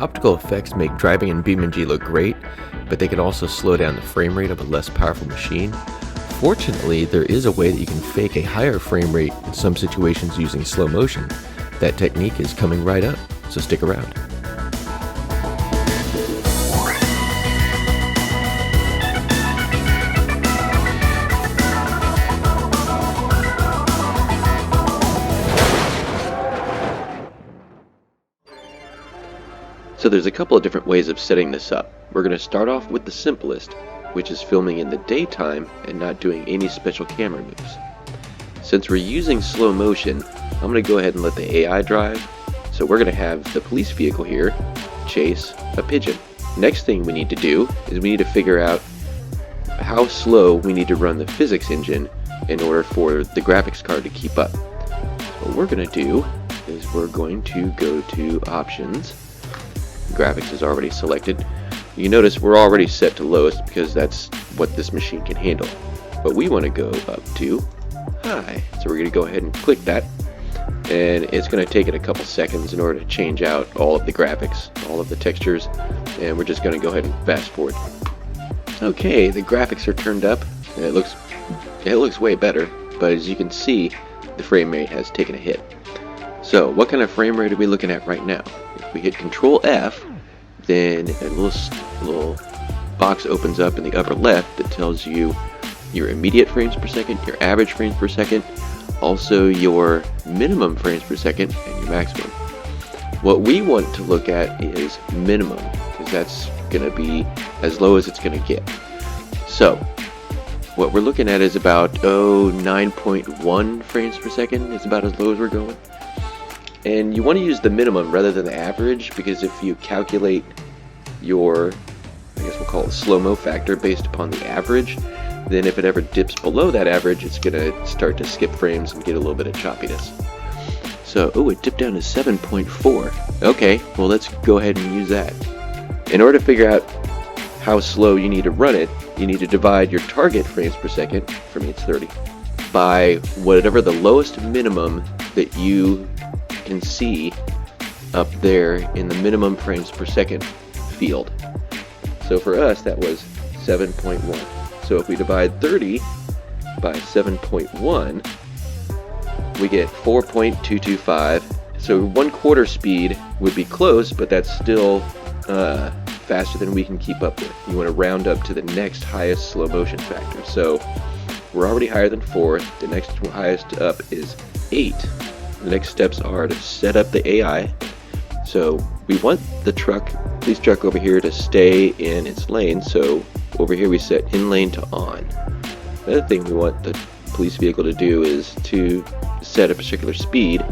Optical effects make driving in BeamNG look great, but they can also slow down the frame rate of a less powerful machine. Fortunately, there is a way that you can fake a higher frame rate in some situations using slow motion. That technique is coming right up, so stick around. So there's a couple of different ways of setting this up. We're going to start off with the simplest, which is filming in the daytime and not doing any special camera moves. Since we're using slow motion, I'm going to go ahead and let the AI drive. So we're going to have the police vehicle here chase a pigeon. Next thing we need to do is we need to figure out how slow we need to run the physics engine in order for the graphics card to keep up. So what we're going to do is we're going to go to options. Graphics is already selected. You notice we're already set to lowest because that's what this machine can handle. But we want to go up to high. So we're going to go ahead and click that. And it's going to take it a couple seconds in order to change out all of the graphics, all of the textures. And we're just going to go ahead and fast forward. Okay, the graphics are turned up. And it looks way better. But as you can see, the frame rate has taken a hit. So what kind of frame rate are we looking at right now? If we hit Control F, then a little box opens up in the upper left that tells you your immediate frames per second, your average frames per second, also your minimum frames per second, and your maximum. What we want to look at is minimum, because that's going to be as low as it's going to get. So what we're looking at is about 9.1 frames per second is about as low as we're going. And you want to use the minimum rather than the average, because if you calculate your, I guess we'll call it slow-mo factor based upon the average, then if it ever dips below that average, it's going to start to skip frames and get a little bit of choppiness. So, it dipped down to 7.4. Okay, well let's go ahead and use that. In order to figure out how slow you need to run it, you need to divide your target frames per second, for me it's 30, by whatever the lowest minimum that you can see up there in the minimum frames per second field. So for us that was 7.1. So if we divide 30 by 7.1, we get 4.225. So 1/4 speed would be close, but that's still faster than we can keep up with. You want to round up to the next highest slow motion factor. So we're already higher than 4. The next highest up is 8. The next steps are to set up the AI. So we want the police truck over here to stay in its lane. So over here we set in lane to on. The other thing we want the police vehicle to do is to set a particular speed.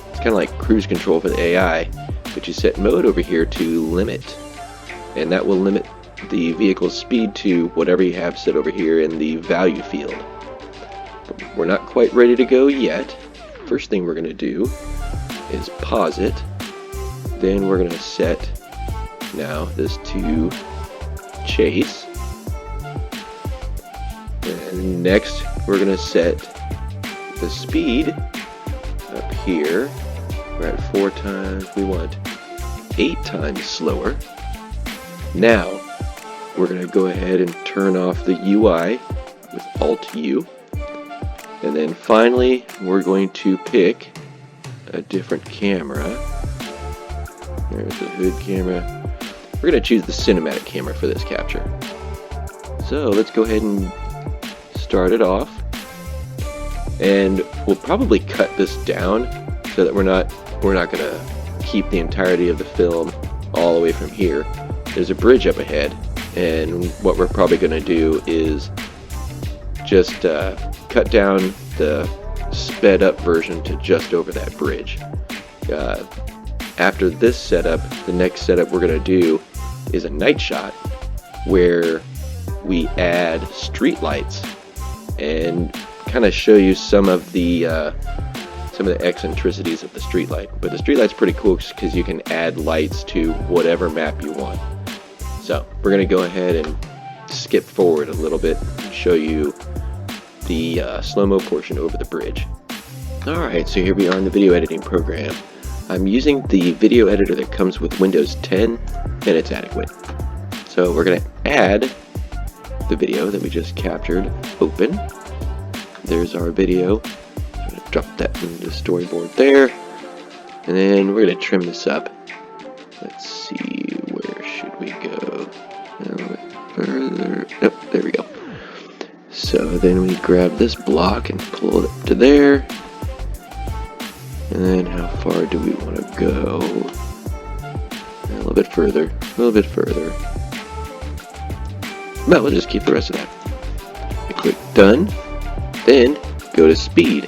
It's kind of like cruise control for the AI, but you set mode over here to limit. And that will limit the vehicle's speed to whatever you have set over here in the value field. But we're not quite ready to go yet. First thing we're going to do is pause it. Then we're going to set now this to chase. And next we're going to set the speed up here. We're at 4 times. We want 8 times slower. Now we're going to go ahead and turn off the UI with Alt-U. And then finally, we're going to pick a different camera. There's the hood camera. We're going to choose the cinematic camera for this capture. So let's go ahead and start it off. And we'll probably cut this down so that we're not going to keep the entirety of the film all the way from here. There's a bridge up ahead, and what we're probably going to do is just cut down the sped up version to just over that bridge. After this setup, the next setup we're going to do is a night shot where we add streetlights and kind of show you some of the eccentricities of the streetlight. But the streetlight's pretty cool because you can add lights to whatever map you want. So we're going to go ahead and skip forward a little bit and show you the slow-mo portion over the bridge. Alright, so here we are in the video editing program. I'm using the video editor that comes with Windows 10, and it's adequate. So we're going to add the video that we just captured. Open. There's our video. I'm going to drop that into the storyboard there. And then we're going to trim this up. Let's see, where should we go? A little bit further. Nope, there we go. So then we grab this block and pull it up to there. And then how far do we want to go? A little bit further, a little bit further. But we'll just keep the rest of that. I click done. Then go to speed.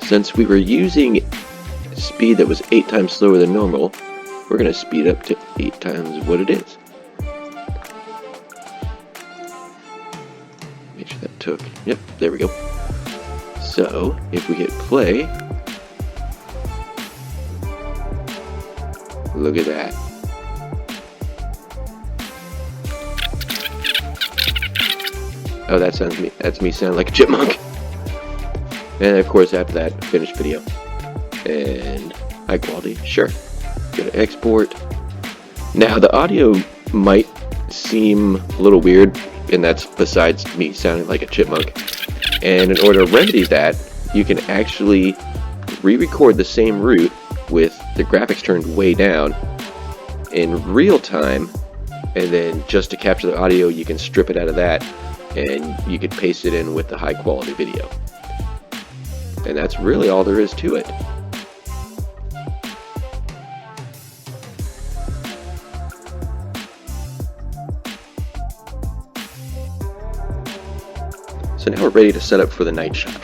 Since we were using speed that was 8 times slower than normal, we're going to speed up to 8 times what it is. Make sure that took. Yep, there we go. So if we hit play, look at that. Oh, that's me sounding like a chipmunk. And of course after that, finished video. And high quality, sure. Go to export. Now the audio might seem a little weird, and that's besides me sounding like a chipmunk. And in order to remedy that, you can actually re-record the same route with the graphics turned way down in real time, and then just to capture the audio you can strip it out of that and you could paste it in with the high quality video. And that's really all there is to it. So now we're ready to set up for the night shot.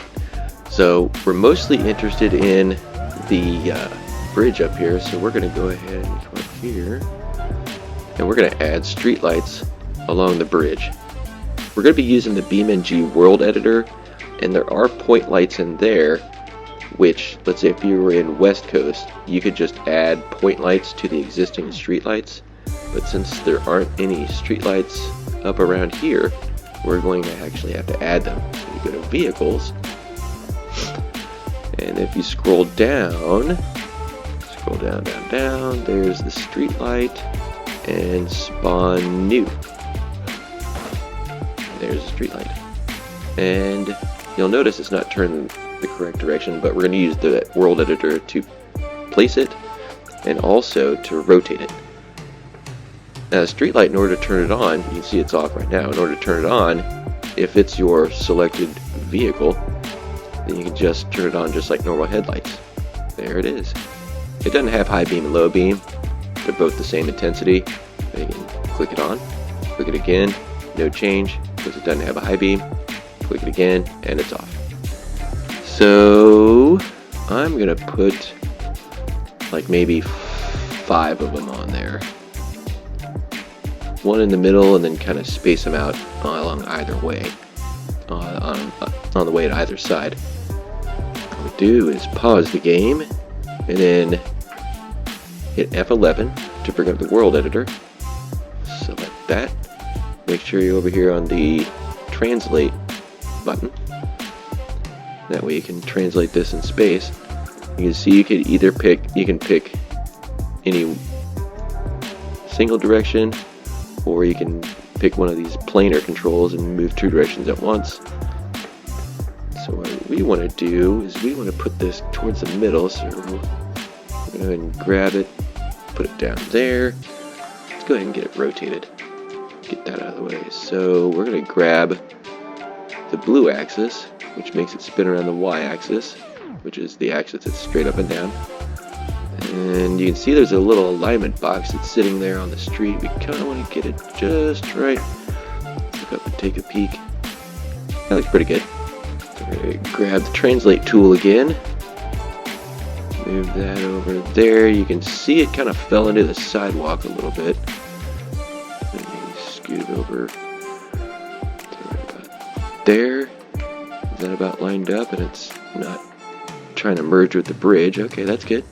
So we're mostly interested in the bridge up here, so we're going to go ahead and come up here and we're going to add streetlights along the bridge. We're going to be using the BeamNG world editor, and there are point lights in there which, let's say if you were in West Coast, you could just add point lights to the existing streetlights, but since there aren't any streetlights up around here, we're going to actually have to add them. So you go to vehicles, and if you scroll down, there's the street light, and spawn new. There's a street light. And you'll notice it's not turned the correct direction, but we're going to use the world editor to place it and also to rotate it. Now the street light, in order to turn it on, you can see it's off right now. In order to turn it on, if it's your selected vehicle, then you can just turn it on just like normal headlights. There it is. It doesn't have high beam and low beam. They're both the same intensity. You can click it on, click it again, no change because it doesn't have a high beam. Click it again and it's off. So I'm gonna put like maybe 5 of them on there. One in the middle, and then kind of space them out along either way, on the way to either side. What we do is pause the game, and then hit F11 to bring up the world editor. Select that. Make sure you're over here on the translate button. That way you can translate this in space. You can see you can either pick any single direction, or you can pick one of these planar controls and move 2 directions at once. So what we want to do is we want to put this towards the middle, so we're going to go ahead and grab it, put it down there. Let's go ahead and get it rotated. Get that out of the way. So we're going to grab the blue axis, which makes it spin around the y-axis, which is the axis that's straight up and down. And you can see there's a little alignment box that's sitting there on the street. We kind of want to get it just right. Let's look up and take a peek. That looks pretty good. So we're going to grab the translate tool again. Move that over there. You can see it kind of fell into the sidewalk a little bit. Then you scoot it over to right about there. Is that about lined up? And it's not trying to merge with the bridge. Okay, that's good.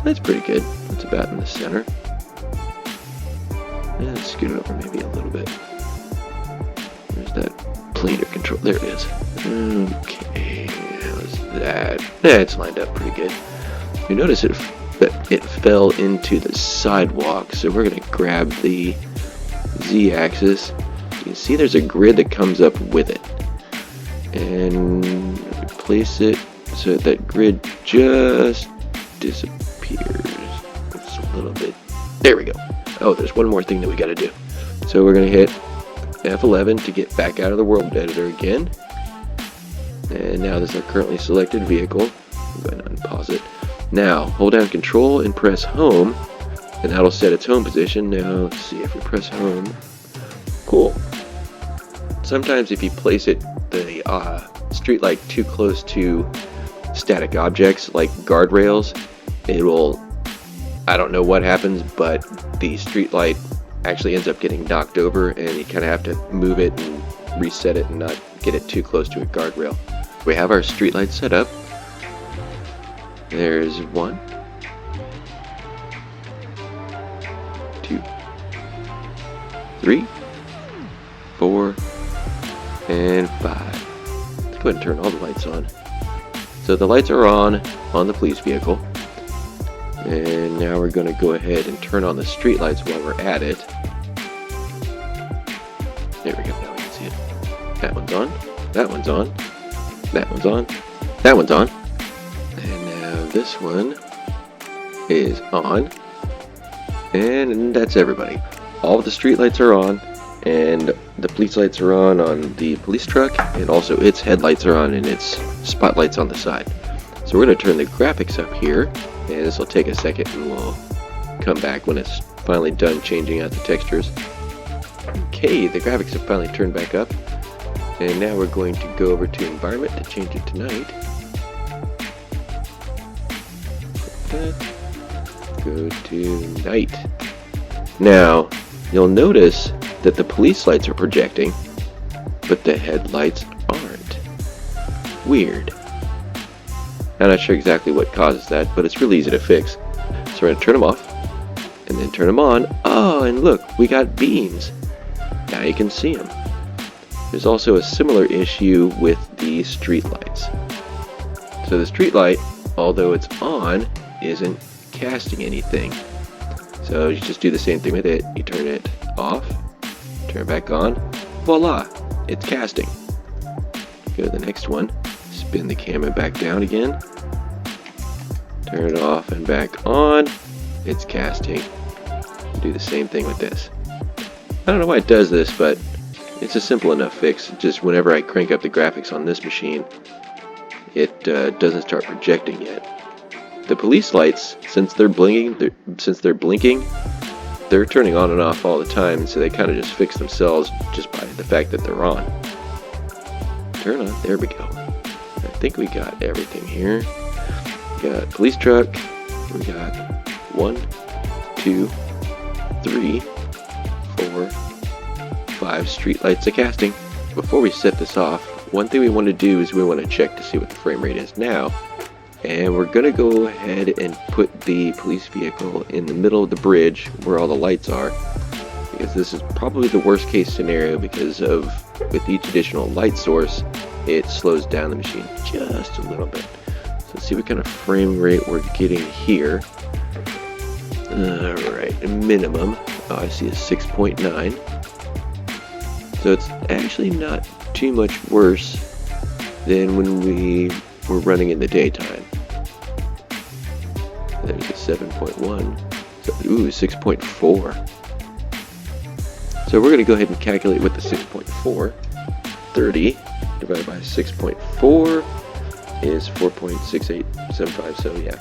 That's pretty good. It's about in the center. Yeah, let's scoot it over maybe a little bit. Where's that planar control? There it is. Okay, how's that? Yeah, it's lined up pretty good. You notice it fell into the sidewalk, so we're going to grab the Z-axis. You can see there's a grid that comes up with it, and place it so that grid just disappears. It's a little bit. There we go. Oh, there's one more thing that we got to do. So we're going to hit F11 to get back out of the world editor again. And now this is our currently selected vehicle. I'm going to unpause it. Now hold down Control and press Home, and that'll set its home position. Now let's see if we press Home. Cool. Sometimes if you place it, the streetlight too close to static objects like guardrails, it will, I don't know what happens, but the streetlight actually ends up getting knocked over, and you kind of have to move it and reset it and not get it too close to a guardrail. We have our streetlight set up. There's 1, 2, 3, 4, and 5. Let's go ahead and turn all the lights on. So the lights are on the police vehicle. And now we're going to go ahead and turn on the street lights while we're at it. There we go, now we can see it. That one's on, that one's on, that one's on, that one's on. And now this one is on. And that's everybody. All of the street lights are on, and the police lights are on the police truck, and also its headlights are on and its spotlights on the side. So we're going to turn the graphics up here, and this will take a second, and we'll come back when it's finally done changing out the textures. Okay, the graphics have finally turned back up, and now we're going to go over to environment to change it to night. Go to night. Now, you'll notice that the police lights are projecting, but the headlights aren't. Weird. I'm not sure exactly what causes that, but it's really easy to fix. So we're going to turn them off, and then turn them on. Oh, and look, we got beams. Now you can see them. There's also a similar issue with the street lights. So the street light, although it's on, isn't casting anything. So you just do the same thing with it. You turn it off, turn it back on, voila, it's casting. Go to the next one, spin the camera back down again, turn it off and back on, it's casting. Do the same thing with this. I don't know why it does this, but it's a simple enough fix. Just whenever I crank up the graphics on this machine, it doesn't start projecting yet. The police lights, since they're blinking, they're turning on and off all the time, so they kind of just fix themselves just by the fact that they're on. Turn on, there we go. I think we got everything here. We got police truck, we got 1, 2, 3, 4, 5 street lights a casting. Before we set this off, one thing we want to do is we want to check to see what the frame rate is now. And we're going to go ahead and put the police vehicle in the middle of the bridge where all the lights are, because this is probably the worst case scenario, because with each additional light source it slows down the machine just a little bit. So let's see what kind of frame rate we're getting here. Alright, minimum, I see a 6.9. So it's actually not too much worse than when we were running in the daytime. There's a 7.1. So, ooh, 6.4. So we're going to go ahead and calculate with the 6.4. 30 divided by 6.4 is 4.6875. So yeah,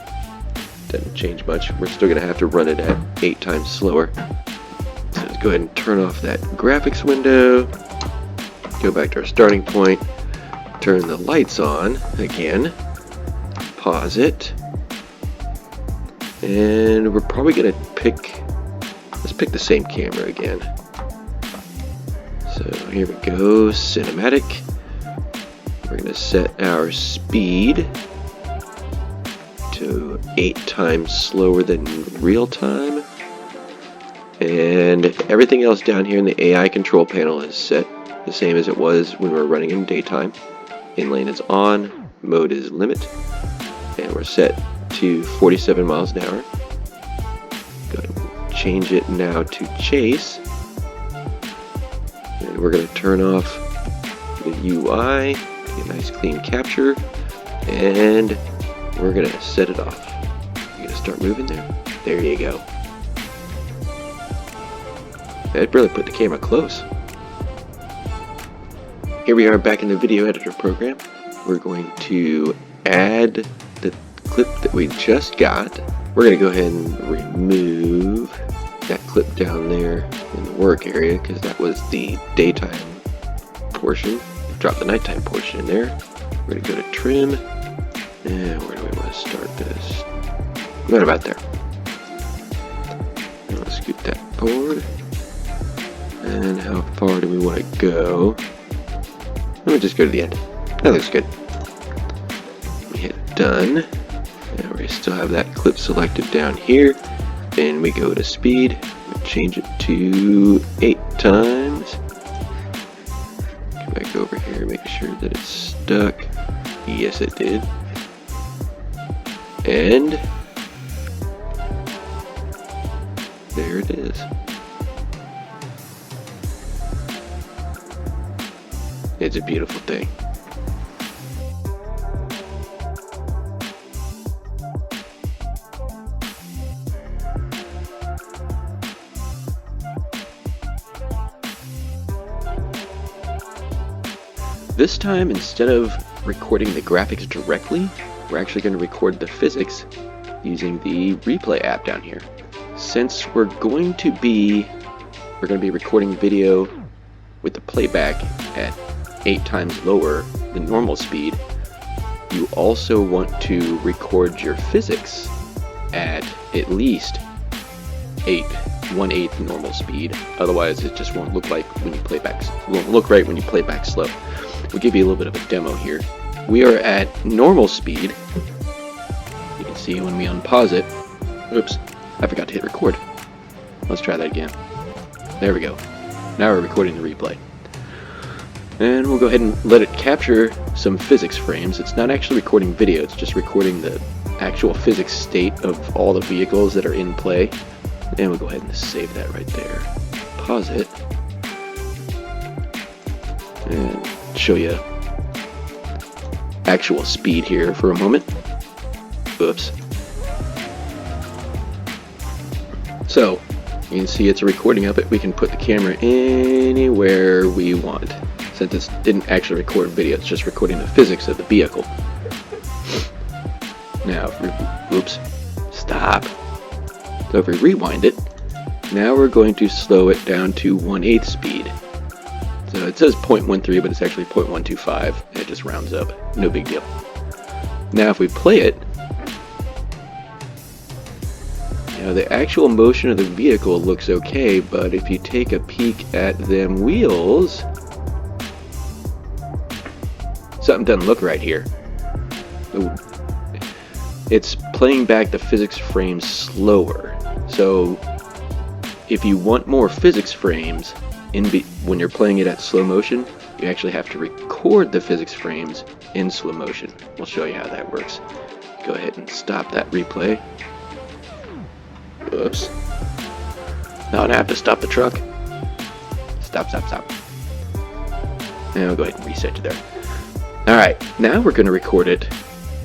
doesn't change much. We're still going to have to run it at 8 times slower. So let's go ahead and turn off that graphics window. Go back to our starting point. Turn the lights on again. Pause it. And we're probably going to let's pick the same camera again. So here we go, cinematic. We're going to set our speed to 8 times slower than real time. And everything else down here in the AI control panel is set the same as it was when we were running in daytime. In lane is on, mode is limit, and we're set to 47 miles an hour. Go ahead and change it now to chase. And we're going to turn off the UI, get a nice clean capture, and we're going to set it off. You're going to start moving there. There you go. I'd really put the camera close. Here we are back in the video editor program. We're going to add the clip that we just got. We're going to go ahead and remove that clip down there in the work area because that was the daytime portion. Drop the nighttime portion in there. We're going to go to trim. And where do we want to start this? Right about there. I'm going to scoot that forward. And how far do we want to go? Let me just go to the end. That looks good. We hit done. And we still have that clip selected down here. Then we go to speed. We change it to 8 times. Come back over here, make sure that it's stuck. Yes, it did. And there it is. It's a beautiful thing. This time, instead of recording the graphics directly, we're actually going to record the physics using the replay app down here. Since we're going to be recording video with the playback at 8 times lower than normal speed, you also want to record your physics at least 1/8 normal speed. Otherwise, it just won't look like when you play back. Won't look right when you play back slow. We'll give you a little bit of a demo here. We are at normal speed. You can see when we unpause it. Oops, I forgot to hit record. Let's try that again. There we go. Now we're recording the replay. And we'll go ahead and let it capture some physics frames. It's not actually recording video, it's just recording the actual physics state of all the vehicles that are in play. And we'll go ahead and save that right there. Pause it. And show you actual speed here for a moment. Oops. So, you can see it's a recording of it. We can put the camera anywhere we want. Since it didn't actually record video, it's just recording the physics of the vehicle. Now, oops, stop. So if we rewind it, now we're going to slow it down to 1/8 speed. So it says 0.13, but it's actually 0.125. It just rounds up. No big deal. Now if we play it, the actual motion of the vehicle looks okay, but if you take a peek at them wheels, something doesn't look right here. Ooh. It's playing back the physics frames slower. So if you want more physics frames when you're playing it at slow motion, you actually have to record the physics frames in slow motion. We'll show you how that works. Go ahead and stop that replay. Oops. Now I have to stop the truck. Stop. And we'll go ahead and reset you there. Alright, now we're going to record it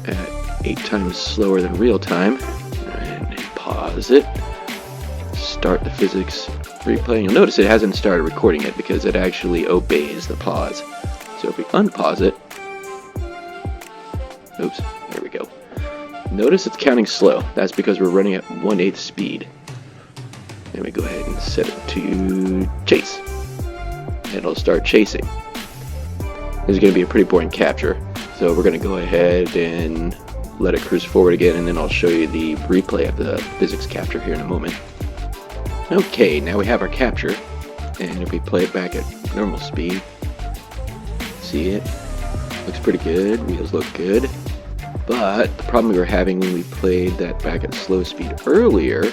at 8 times slower than real time. And pause it. Start the physics replay. You'll notice it hasn't started recording it because it actually obeys the pause. So if we unpause it, oops, there we go. Notice it's counting slow. That's because we're running at 1/8 speed. And we go ahead and set it to chase. And it'll start chasing. This is going to be a pretty boring capture. So we're going to go ahead and let it cruise forward again, and then I'll show you the replay of the physics capture here in a moment. Okay, now we have our capture. And if we play it back at normal speed, see it? Looks pretty good. Wheels look good. But the problem we were having when we played that back at slow speed earlier,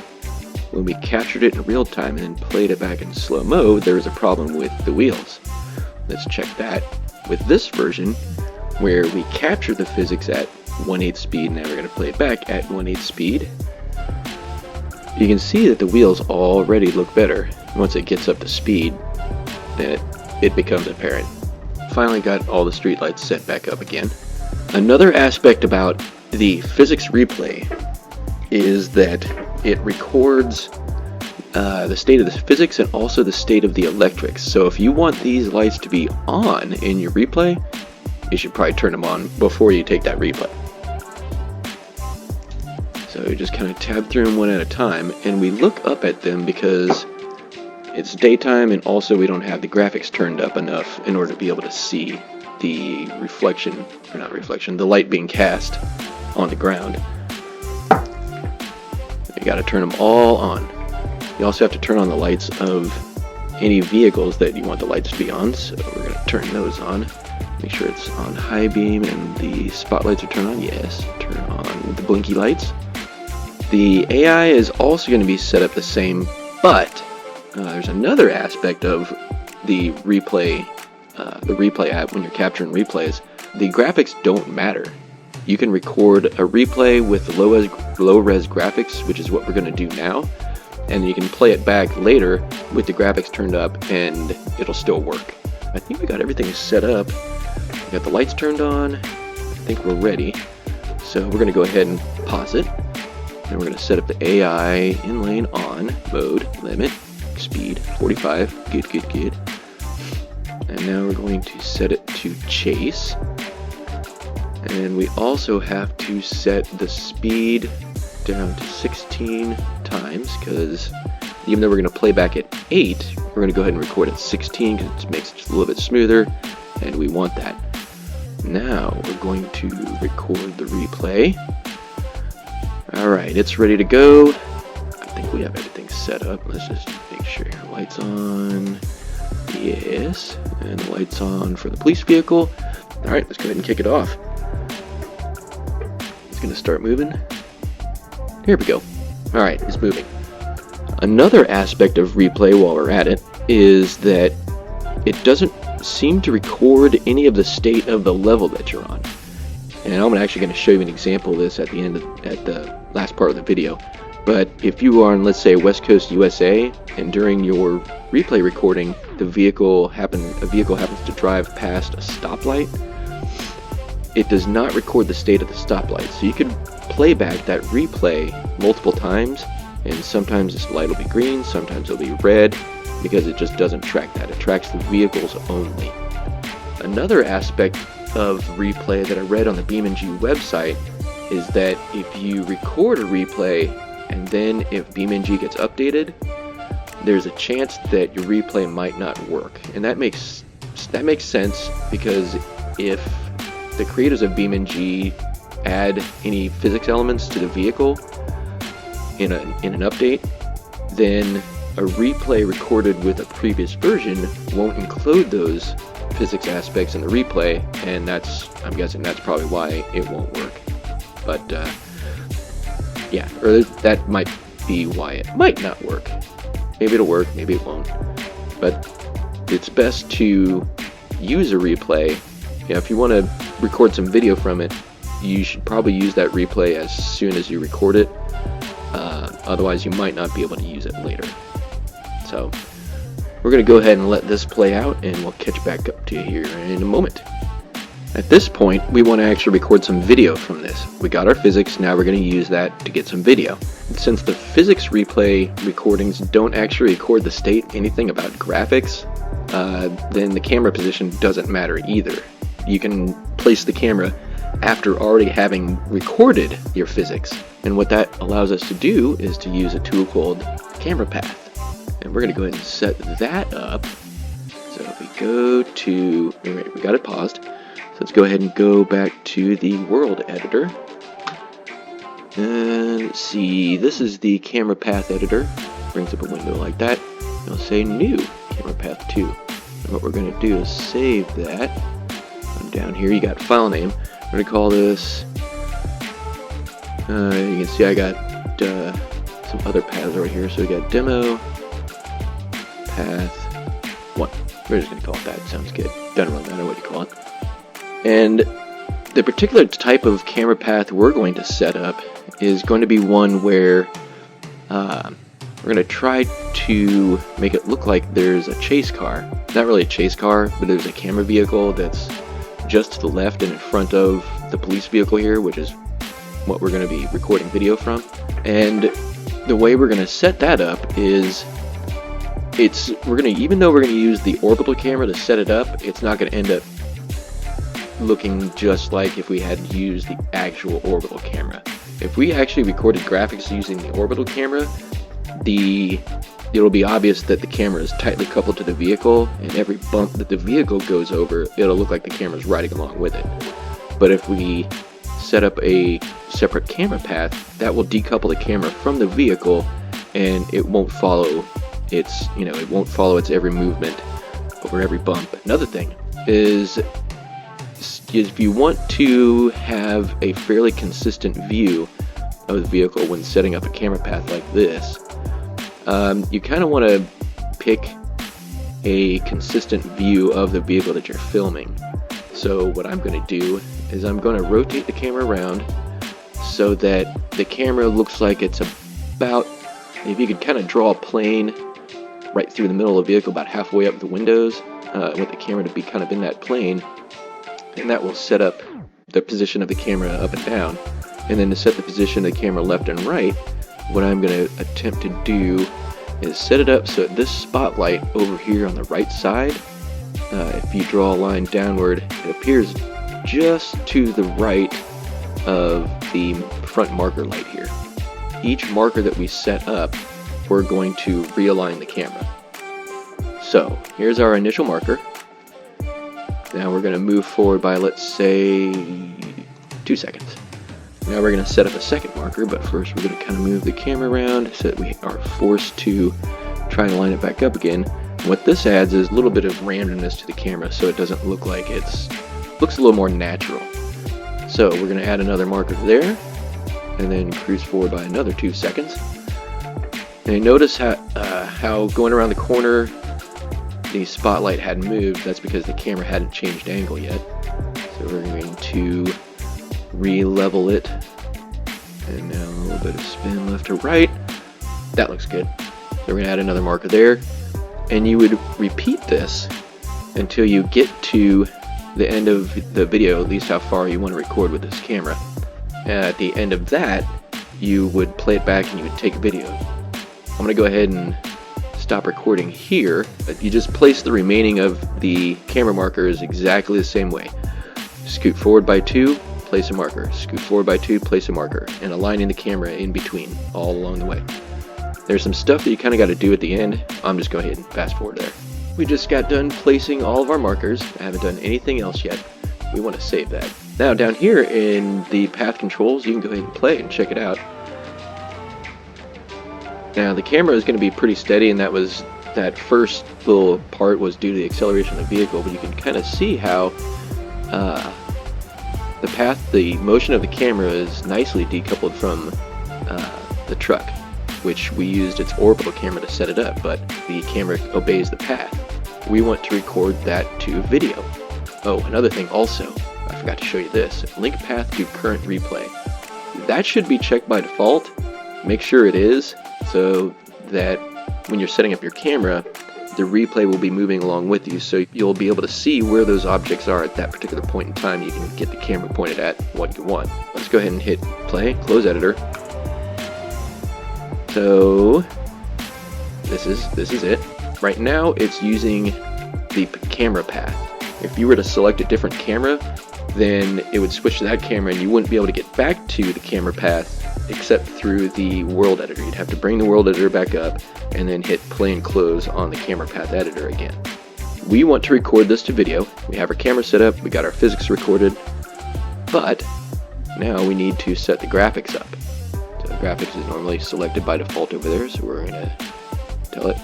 when we captured it in real time and then played it back in slow mode, there was a problem with the wheels. Let's check that. With this version, where we capture the physics at 1/8 speed. Now we're going to play it back at 1/8 speed. You can see that the wheels already look better. Once it gets up to speed, then it becomes apparent. Finally got all the streetlights set back up again. Another aspect about the physics replay is that it records the state of the physics and also the state of the electrics. So if you want these lights to be on in your replay, you should probably turn them on before you take that replay. So we just kind of tab through them one at a time, and we look up at them because it's daytime, and also we don't have the graphics turned up enough in order to be able to see the reflection, or not reflection, the light being cast on the ground. You got to turn them all on. You also have to turn on the lights of any vehicles that you want the lights to be on, so we're going to turn those on. Make sure it's on high beam and the spotlights are turned on. Yes, turn on the blinky lights. The AI is also going to be set up the same, but there's another aspect of the replay app when you're capturing replays. The graphics don't matter. You can record a replay with low-res graphics, which is what we're going to do now, and you can play it back later with the graphics turned up and it'll still work. I think we got everything set up. We got the lights turned on. I think we're ready. So we're going to go ahead and pause it. And we're going to set up the AI in lane on, mode, limit, speed, 45, good. And now we're going to set it to chase. And we also have to set the speed down to 16 times, because even though we're going to play back at 8, we're going to go ahead and record at 16 because it makes it just a little bit smoother, and we want that. Now we're going to record the replay. Alright, it's ready to go. I think we have everything set up. Let's just make sure lights on. Yes, and the lights on for the police vehicle. Alright, let's go ahead and kick it off. It's going to start moving. Here we go. Alright, it's moving. Another aspect of replay while we're at it is that it doesn't seem to record any of the state of the level that you're on. And I'm actually going to show you an example of this at the end at the last part of the video. But if you are on, let's say, West Coast USA, and during your replay recording, a vehicle happens to drive past a stoplight, it does not record the state of the stoplight. So you can play back that replay multiple times, and sometimes this light will be green, sometimes it'll be red, because it just doesn't track that. It tracks the vehicles only. Another aspect of replay that I read on the BeamNG website is that if you record a replay and then if BeamNG gets updated, there's a chance that your replay might not work. And that makes sense, because if the creators of BeamNG add any physics elements to the vehicle in an update, then a replay recorded with a previous version won't include those physics aspects in the replay, and I'm guessing that's probably why it won't work. But yeah, or that might be why it might not work. Maybe it'll work, maybe it won't. But it's best to use a replay. You know, if you want to record some video from it, you should probably use that replay as soon as you record it. Otherwise, you might not be able to use it later. So we're going to go ahead and let this play out, and we'll catch back up to you here in a moment. At this point, we want to actually record some video from this. We got our physics, now we're going to use that to get some video. And since the physics replay recordings don't actually record the state, anything about graphics, then the camera position doesn't matter either. You can place the camera after already having recorded your physics. And what that allows us to do is to use a tool called camera path. And we're going to go ahead and set that up. So if we go to, anyway, we got it paused. So let's go ahead and go back to the world editor. And let's see, this is the camera path editor. Brings up a window like that. It'll say new camera path 2. And what we're going to do is save that. And down here you got file name. We're going to call this, you can see I got some other paths right here. So we got demo path 1. We're just going to call it that. Sounds good. Doesn't really matter what you call it. And The particular type of camera path we're going to set up is going to be one where we're going to try to make it look like there's a chase car. Not really a chase car, but there's a camera vehicle that's just to the left and in front of the police vehicle here, which is what we're going to be recording video from. And the way we're going to set that up is even though we're going to use the orbital camera to set it up, it's not going to end up looking just like if we had used the actual orbital camera. If we actually recorded graphics using the orbital camera, it'll be obvious that the camera is tightly coupled to the vehicle, and every bump that the vehicle goes over, it'll look like the camera's riding along with it. But if we set up a separate camera path, that will decouple the camera from the vehicle, and it won't follow its every movement over every bump. Another thing is if you want to have a fairly consistent view of the vehicle when setting up a camera path like this, you kind of want to pick a consistent view of the vehicle that you're filming. So what I'm going to do is I'm going to rotate the camera around so that the camera looks like it's about, if you could kind of draw a plane right through the middle of the vehicle, about halfway up the windows, with the camera to be kind of in that plane, and that will set up the position of the camera up and down. And then to set the position of the camera left and right, what I'm going to attempt to do is set it up so that this spotlight over here on the right side, if you draw a line downward, it appears just to the right of the front marker light here. Each marker that we set up, we're going to realign the camera. So here's our initial marker. Now we're going to move forward by, let's say, 2 seconds. Now we're going to set up a second marker, but first we're going to kind of move the camera around so that we are forced to try and line it back up again. What this adds is a little bit of randomness to the camera, so it doesn't look like looks a little more natural. So we're going to add another marker there, and then cruise forward by another 2 seconds. And notice how going around the corner, the spotlight hadn't moved. That's because the camera hadn't changed angle yet. So we're going to re-level it, and now a little bit of spin left to right. That looks good. So we're going to add another marker there, and you would repeat this until you get to the end of the video, at least how far you want to record with this camera. At the end of that, you would play it back and you would take a video. I'm going to go ahead and stop recording here, but you just place the remaining of the camera markers exactly the same way. Scoot forward by 2, place a marker. Scoot forward by 2, place a marker, and aligning the camera in between all along the way. There's some stuff that you kind of got to do at the end. I'm just going to go ahead and fast forward there. We just got done placing all of our markers. I haven't done anything else yet. We want to save that. Now down here in the path controls, you can go ahead and play and check it out. Now the camera is going to be pretty steady, and that first little part was due to the acceleration of the vehicle, but you can kind of see how the motion of the camera is nicely decoupled from the truck, which we used its orbital camera to set it up, but the camera obeys the path. We want to record that to video. Oh, another thing also, I forgot to show you this. Link path to current replay. That should be checked by default. Make sure it is, so that when you're setting up your camera, the replay will be moving along with you, so you'll be able to see where those objects are at that particular point in time. You can get the camera pointed at what you want. Let's go ahead and hit play, close editor. So this is it. Right now it's using the camera path. If you were to select a different camera, then it would switch to that camera and you wouldn't be able to get back to the camera path except through the world editor. You'd have to bring the world editor back up and then hit play and close on the camera path editor again. We want to record this to video. We have our camera set up, we got our physics recorded, but now we need to set the graphics up. So graphics is normally selected by default over there, so we're going to tell it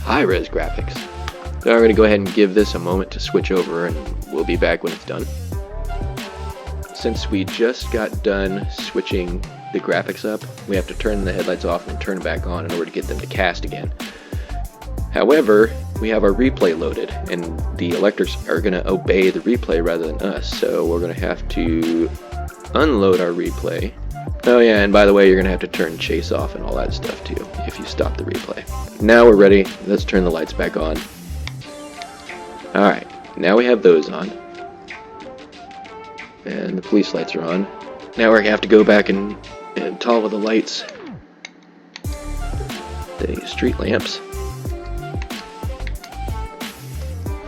high-res graphics. So I'm going to go ahead and give this a moment to switch over, and we'll be back when it's done. Since we just got done switching the graphics up, we have to turn the headlights off and turn them back on in order to get them to cast again. However, we have our replay loaded, and the electrics are going to obey the replay rather than us, so we're going to have to unload our replay. Oh yeah, and by the way, you're going to have to turn chase off and all that stuff too, if you stop the replay. Now we're ready. Let's turn the lights back on. Alright, now we have those on. And the police lights are on. Now we're going to have to go back and toggle the lights. The street lamps.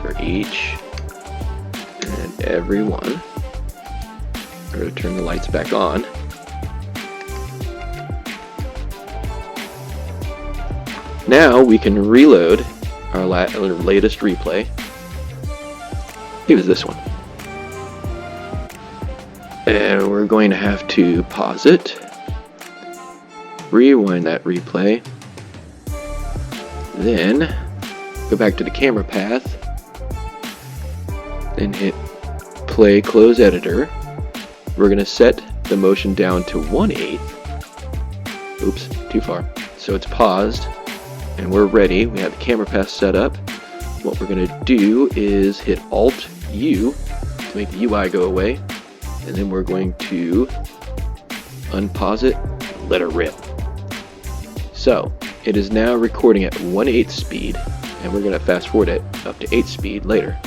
For each and every one. We're going to turn the lights back on. Now we can reload our latest replay. It was this one. And we're going to have to pause it, rewind that replay, then go back to the camera path, then hit play close editor. We're going to set the motion down to 1/8. Oops, too far. So it's paused. And we're ready. We have the camera path set up. What we're going to do is hit Alt-U to make the UI go away. And then we're going to unpause it and let it rip. So, it is now recording at 1/8 speed. And we're going to fast forward it up to 8 speed later.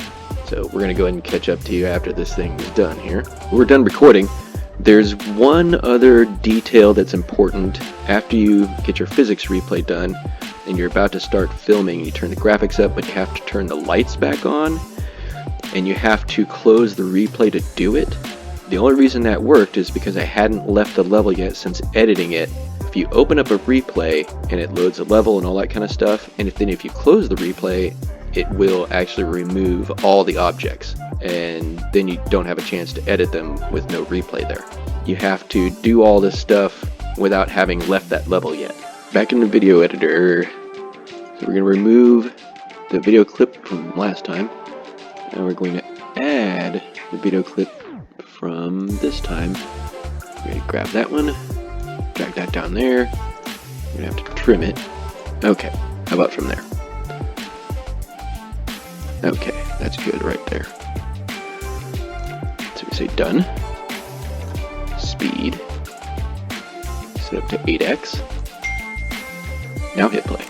So we're going to go ahead and catch up to you after this thing is done here. We're done recording. There's one other detail that's important. After you get your physics replay done, and you're about to start filming, you turn the graphics up, but you have to turn the lights back on, and you have to close the replay to do it. The only reason that worked is because I hadn't left the level yet since editing it. If you open up a replay and it loads a level and all that kind of stuff, and if you close the replay, it will actually remove all the objects, and then you don't have a chance to edit them with no replay there. You have to do all this stuff without having left that level yet. Back in the video editor, so we're going to remove the video clip from last time. Now we're going to add the video clip from this time. We're going to grab that one, drag that down there. We're going to have to trim it. Okay, how about from there? Okay, that's good right there. So we say done. Speed. Set up to 8x. Now hit play.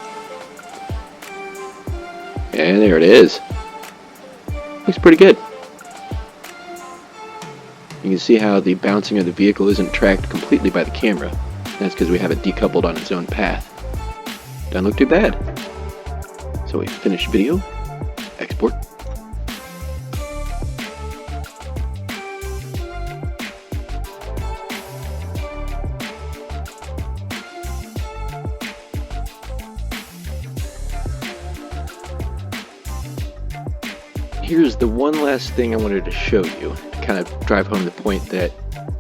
And there it is. Looks pretty good. You can see how the bouncing of the vehicle isn't tracked completely by the camera. That's because we have it decoupled on its own path. Doesn't look too bad. So we finish video. Export. Here's the one last thing I wanted to show you to kind of drive home the point that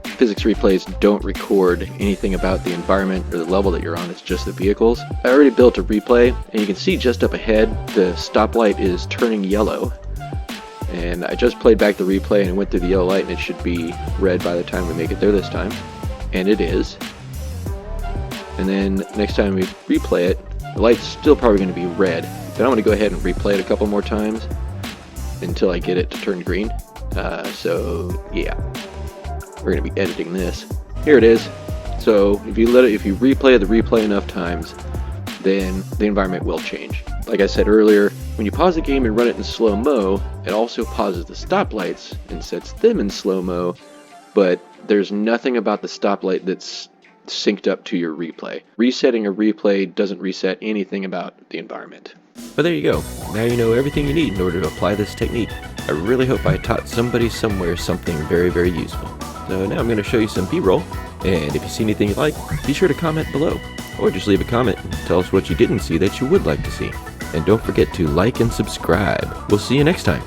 physics replays don't record anything about the environment or the level that you're on, it's just the vehicles. I already built a replay, and you can see just up ahead the stoplight is turning yellow. And I just played back the replay and went through the yellow light, and it should be red by the time we make it there this time. And it is. And then next time we replay it, the light's still probably going to be red. But I'm going to go ahead and replay it a couple more times until I get it to turn green. So yeah, we're going to be editing this. Here it is. So if you replay the replay enough times, then the environment will change. Like I said earlier, when you pause the game and run it in slow-mo, it also pauses the stoplights and sets them in slow-mo, but there's nothing about the stoplight that's synced up to your replay. Resetting a replay doesn't reset anything about the environment. But there you go. Now you know everything you need in order to apply this technique. I really hope I taught somebody somewhere something very, very useful. So now I'm going to show you some B-roll, and if you see anything you like, be sure to comment below, or just leave a comment and tell us what you didn't see that you would like to see. And don't forget to like and subscribe. We'll see you next time.